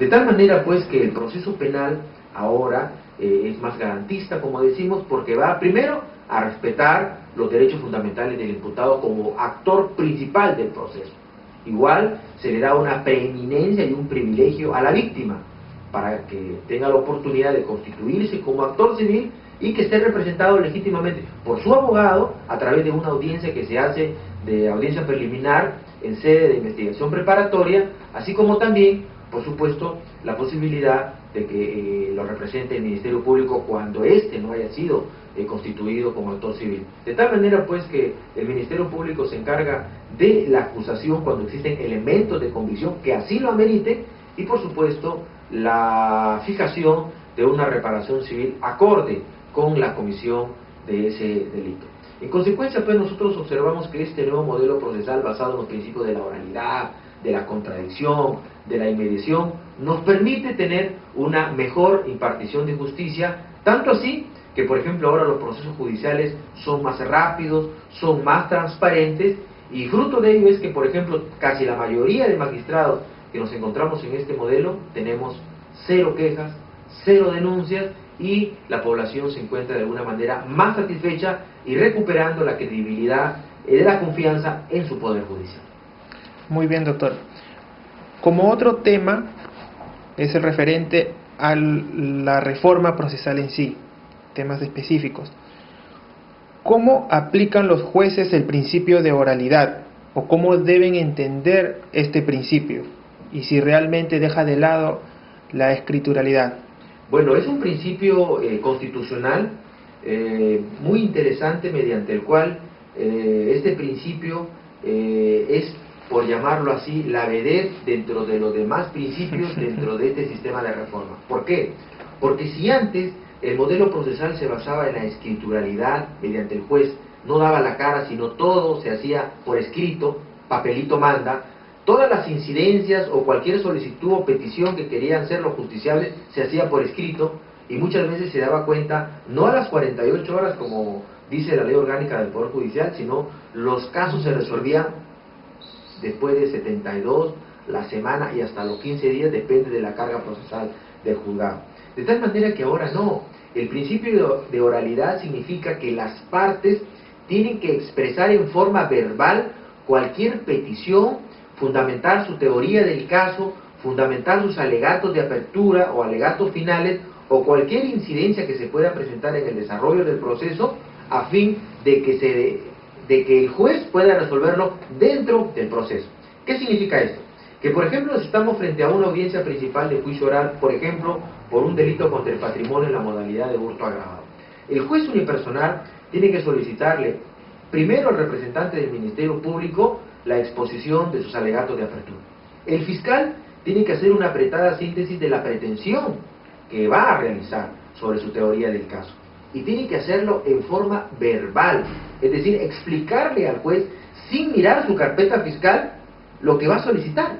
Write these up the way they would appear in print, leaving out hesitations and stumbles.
tal manera pues que el proceso penal ahora es más garantista, como decimos, porque va primero a respetar los derechos fundamentales del imputado como actor principal del proceso. Igual se le da una preeminencia y un privilegio a la víctima para que tenga la oportunidad de constituirse como actor civil y que esté representado legítimamente por su abogado a través de una audiencia que se hace de audiencia preliminar en sede de investigación preparatoria, así como también, por supuesto, la posibilidad de que lo represente el Ministerio Público cuando éste no haya sido constituido como actor civil. De tal manera pues que el Ministerio Público se encarga de la acusación cuando existen elementos de convicción que así lo ameriten y por supuesto la fijación de una reparación civil acorde con la comisión de ese delito. En consecuencia, pues nosotros observamos que este nuevo modelo procesal basado en los principios de la oralidad, de la contradicción, de la inmediación, nos permite tener una mejor impartición de justicia, tanto así que, por ejemplo, ahora los procesos judiciales son más rápidos, son más transparentes, y fruto de ello es que, por ejemplo, casi la mayoría de magistrados que nos encontramos en este modelo, tenemos 0 quejas, 0 denuncias, y la población se encuentra de alguna manera más satisfecha y recuperando la credibilidad de la confianza en su poder judicial. Muy bien, doctor. Como otro tema es el referente a la reforma procesal en sí, temas específicos. ¿Cómo aplican los jueces el principio de oralidad? ¿O cómo deben entender este principio? Y si realmente deja de lado la escrituralidad. Bueno, es un principio constitucional muy interesante, mediante el cual este principio es, por llamarlo así, la vedette dentro de los demás principios dentro de este sistema de reforma. ¿Por qué? Porque si antes el modelo procesal se basaba en la escrituralidad, mediante el juez no daba la cara, sino todo se hacía por escrito, papelito manda, todas las incidencias o cualquier solicitud o petición que querían ser los justiciables se hacía por escrito, y muchas veces se daba cuenta no a las 48 horas como dice la ley orgánica del Poder Judicial, sino los casos se resolvían después de 72, la semana y hasta los 15 días, depende de la carga procesal del juzgado. De tal manera que ahora no, el principio de oralidad significa que las partes tienen que expresar en forma verbal cualquier petición, fundamentar su teoría del caso, fundamentar sus alegatos de apertura o alegatos finales o cualquier incidencia que se pueda presentar en el desarrollo del proceso a fin de que el juez pueda resolverlo dentro del proceso. ¿Qué significa esto? Que por ejemplo si estamos frente a una audiencia principal de juicio oral, por ejemplo por un delito contra el patrimonio en la modalidad de hurto agravado, el juez unipersonal tiene que solicitarle primero al representante del Ministerio Público la exposición de sus alegatos de apertura. El fiscal tiene que hacer una apretada síntesis de la pretensión que va a realizar sobre su teoría del caso. Y tiene que hacerlo en forma verbal, es decir, explicarle al juez sin mirar su carpeta fiscal lo que va a solicitar.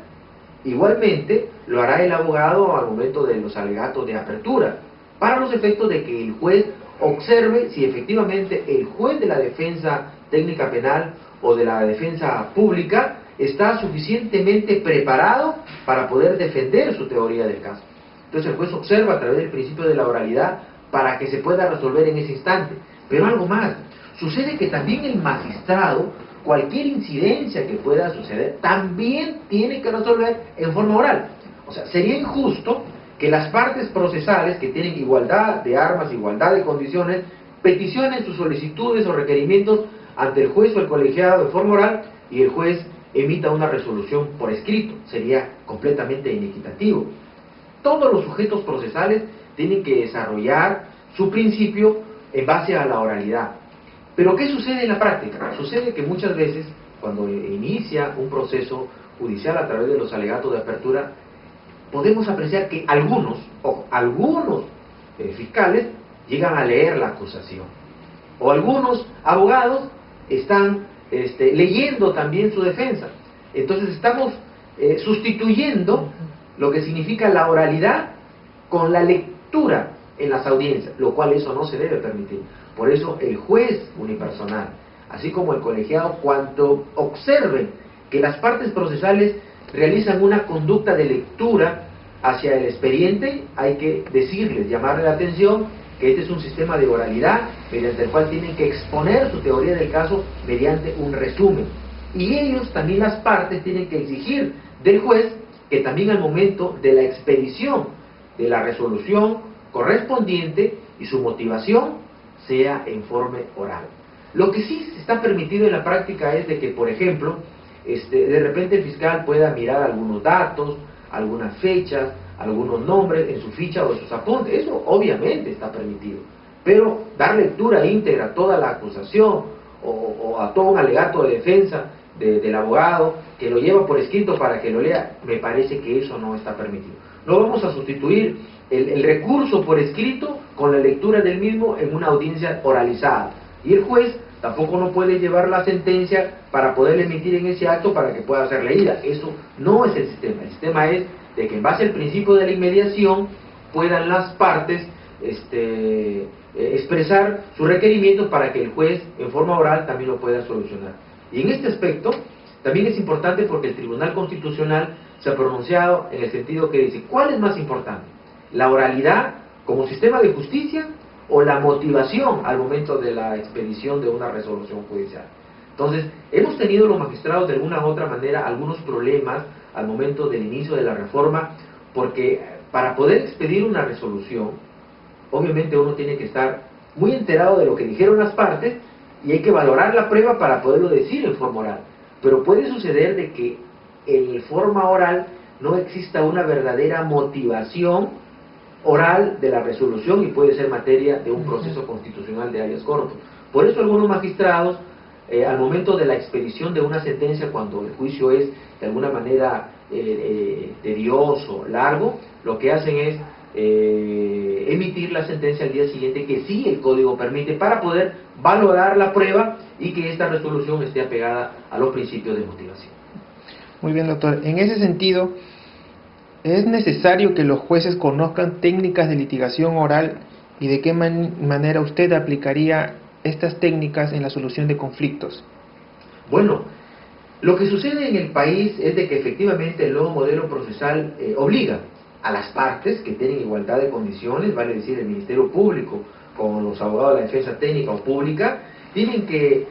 Igualmente lo hará el abogado al momento de los alegatos de apertura, para los efectos de que el juez observe si efectivamente el juez de la defensa técnica penal o de la defensa pública está suficientemente preparado para poder defender su teoría del caso. Entonces el juez observa a través del principio de la oralidad para que se pueda resolver en ese instante. Pero algo más, sucede que también el magistrado, cualquier incidencia que pueda suceder, también tiene que resolver en forma oral. O sea, sería injusto que las partes procesales que tienen igualdad de armas, igualdad de condiciones, peticionen sus solicitudes o requerimientos ante el juez o el colegiado de forma oral y el juez emita una resolución por escrito. Sería completamente inequitativo. Todos los sujetos procesales tienen que desarrollar su principio en base a la oralidad. Pero ¿qué sucede en la práctica? Sucede que muchas veces, cuando inicia un proceso judicial a través de los alegatos de apertura, podemos apreciar que algunos fiscales llegan a leer la acusación, o algunos abogados están leyendo también su defensa. Entonces estamos sustituyendo lo que significa la oralidad con la lectura en las audiencias, lo cual eso no se debe permitir. Por eso el juez unipersonal, así como el colegiado, cuando observen que las partes procesales realizan una conducta de lectura hacia el experiente hay que decirles, llamarle la atención que este es un sistema de oralidad mediante el cual tienen que exponer su teoría del caso mediante un resumen. Y ellos, también las partes, tienen que exigir del juez que también al momento de la expedición de la resolución correspondiente y su motivación sea en forma oral. Lo que sí está permitido en la práctica es de que, por ejemplo, de repente el fiscal pueda mirar algunos datos, algunas fechas, algunos nombres en su ficha o en sus apuntes. Eso obviamente está permitido. Pero dar lectura íntegra a toda la acusación o a todo un alegato de defensa del abogado que lo lleva por escrito para que lo lea, me parece que eso no está permitido. No vamos a sustituir el recurso por escrito con la lectura del mismo en una audiencia oralizada. Y el juez tampoco no puede llevar la sentencia para poder emitir en ese acto para que pueda ser leída. Eso no es el sistema. El sistema es de que en base al principio de la inmediación puedan las partes expresar sus requerimientos para que el juez en forma oral también lo pueda solucionar. Y en este aspecto también es importante porque el Tribunal Constitucional se ha pronunciado en el sentido que dice, ¿cuál es más importante? ¿La oralidad como sistema de justicia o la motivación al momento de la expedición de una resolución judicial? Entonces, hemos tenido los magistrados de alguna u otra manera algunos problemas al momento del inicio de la reforma, porque para poder expedir una resolución, obviamente uno tiene que estar muy enterado de lo que dijeron las partes y hay que valorar la prueba para poderlo decir en forma oral. Pero puede suceder de que en forma oral no exista una verdadera motivación oral de la resolución y puede ser materia de un proceso constitucional de habeas corpus. Por eso algunos magistrados, al momento de la expedición de una sentencia, cuando el juicio es de alguna manera tedioso, largo, lo que hacen es emitir la sentencia al día siguiente, que sí el código permite, para poder valorar la prueba y que esta resolución esté apegada a los principios de motivación. Muy bien, doctor. En ese sentido, ¿es necesario que los jueces conozcan técnicas de litigación oral y de qué manera usted aplicaría estas técnicas en la solución de conflictos? Bueno, lo que sucede en el país es de que efectivamente el nuevo modelo procesal obliga a las partes que tienen igualdad de condiciones, vale decir el Ministerio Público con los abogados de la defensa técnica o pública, tienen que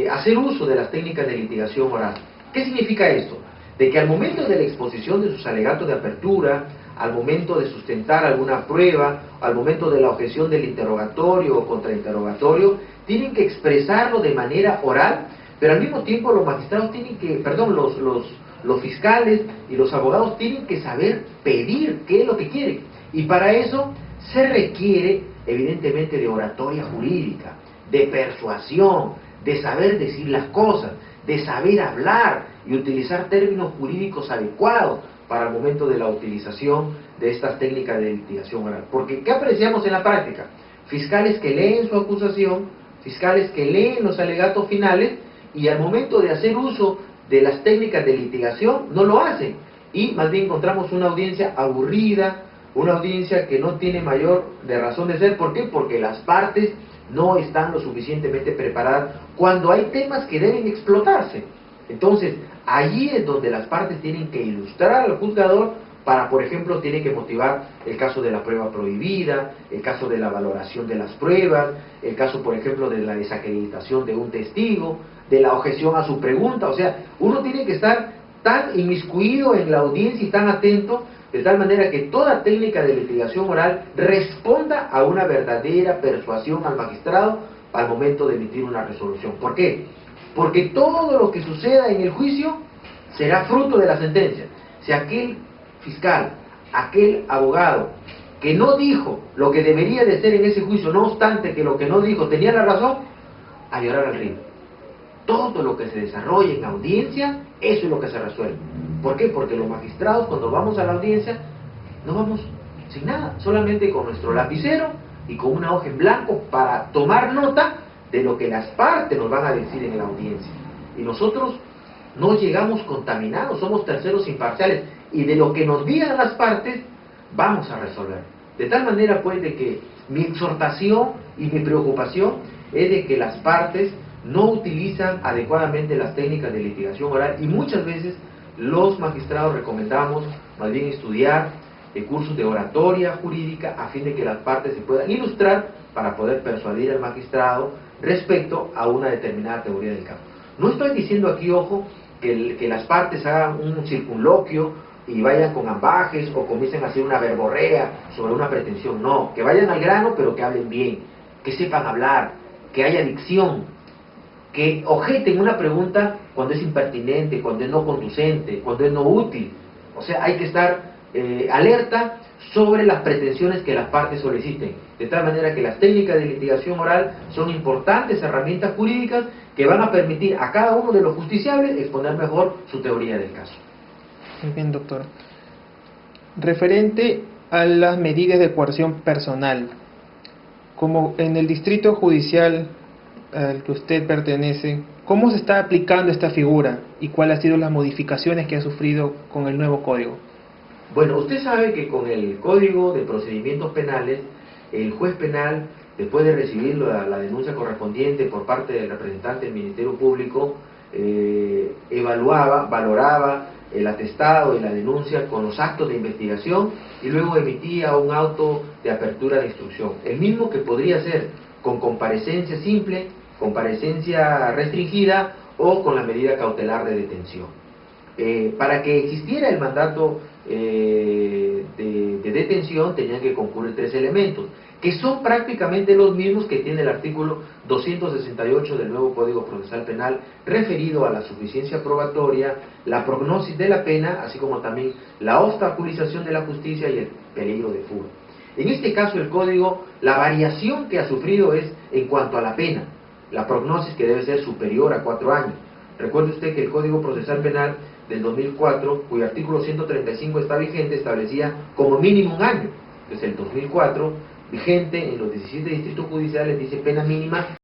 hacer uso de las técnicas de litigación oral. ¿Qué significa esto? De que al momento de la exposición de sus alegatos de apertura, al momento de sustentar alguna prueba, al momento de la objeción del interrogatorio o contrainterrogatorio, tienen que expresarlo de manera oral, pero al mismo tiempo los magistrados tienen que, los fiscales y los abogados tienen que saber pedir qué es lo que quieren. Y para eso se requiere evidentemente de oratoria jurídica, de persuasión, de saber decir las cosas, de saber hablar y utilizar términos jurídicos adecuados para el momento de la utilización de estas técnicas de litigación oral. Porque, ¿qué apreciamos en la práctica? Fiscales que leen su acusación, fiscales que leen los alegatos finales y al momento de hacer uso de las técnicas de litigación no lo hacen. Y más bien encontramos una audiencia aburrida, una audiencia que no tiene mayor de razón de ser. ¿Por qué? Porque las partes no están lo suficientemente preparadas cuando hay temas que deben explotarse. Entonces, allí es donde las partes tienen que ilustrar al juzgador para, por ejemplo, tiene que motivar el caso de la prueba prohibida, el caso de la valoración de las pruebas, el caso, por ejemplo, de la desacreditación de un testigo, de la objeción a su pregunta. O sea, uno tiene que estar tan inmiscuido en la audiencia y tan atento, de tal manera que toda técnica de litigación oral responda a una verdadera persuasión al magistrado al momento de emitir una resolución. ¿Por qué? Porque todo lo que suceda en el juicio será fruto de la sentencia. Si aquel fiscal, aquel abogado que no dijo lo que debería de ser en ese juicio, no obstante que lo que no dijo tenía la razón, a llorar al río. Todo lo que se desarrolla en audiencia, eso es lo que se resuelve. ¿Por qué? Porque los magistrados, cuando vamos a la audiencia, no vamos sin nada, solamente con nuestro lapicero y con una hoja en blanco para tomar nota de lo que las partes nos van a decir en la audiencia. Y nosotros no llegamos contaminados, somos terceros imparciales, y de lo que nos digan las partes, vamos a resolver. De tal manera, pues, de que mi exhortación y mi preocupación es de que las partes no utilizan adecuadamente las técnicas de litigación oral, y muchas veces los magistrados recomendamos más bien estudiar cursos de oratoria jurídica a fin de que las partes se puedan ilustrar para poder persuadir al magistrado respecto a una determinada teoría del caso. No estoy diciendo aquí, ojo, que las partes hagan un circunloquio y vayan con ambajes o comiencen a hacer una verborrea sobre una pretensión. No, que vayan al grano, pero que hablen bien, que sepan hablar, que haya dicción, que objeten una pregunta cuando es impertinente, cuando es no conducente, cuando es no útil. O sea, hay que estar alerta sobre las pretensiones que las partes soliciten, de tal manera que las técnicas de litigación oral son importantes herramientas jurídicas que van a permitir a cada uno de los justiciables exponer mejor su teoría del caso. Muy bien, doctor. Referente a las medidas de coerción personal, como en el distrito judicial al que usted pertenece, ¿cómo se está aplicando esta figura y cuáles han sido las modificaciones que ha sufrido con el nuevo código? Bueno, usted sabe que con el Código de Procedimientos Penales, el juez penal, después de recibir la denuncia correspondiente por parte del representante del Ministerio Público, evaluaba, valoraba el atestado y la denuncia con los actos de investigación y luego emitía un auto de apertura de instrucción. El mismo que podría ser con comparecencia simple, comparecencia restringida o con la medida cautelar de detención. Para que existiera el mandato de detención tenían que concurrir 3 elementos, que son prácticamente los mismos que tiene el artículo 268 del nuevo Código Procesal Penal, referido a la suficiencia probatoria, la prognosis de la pena, así como también la obstaculización de la justicia y el peligro de fuga. En este caso el Código, la variación que ha sufrido es en cuanto a la pena, la prognosis que debe ser superior a 4 años. Recuerde usted que el Código Procesal Penal del 2004, cuyo artículo 135 está vigente, establecía como mínimo 1 año. Desde el 2004, vigente en los 17 distritos judiciales, dice pena mínima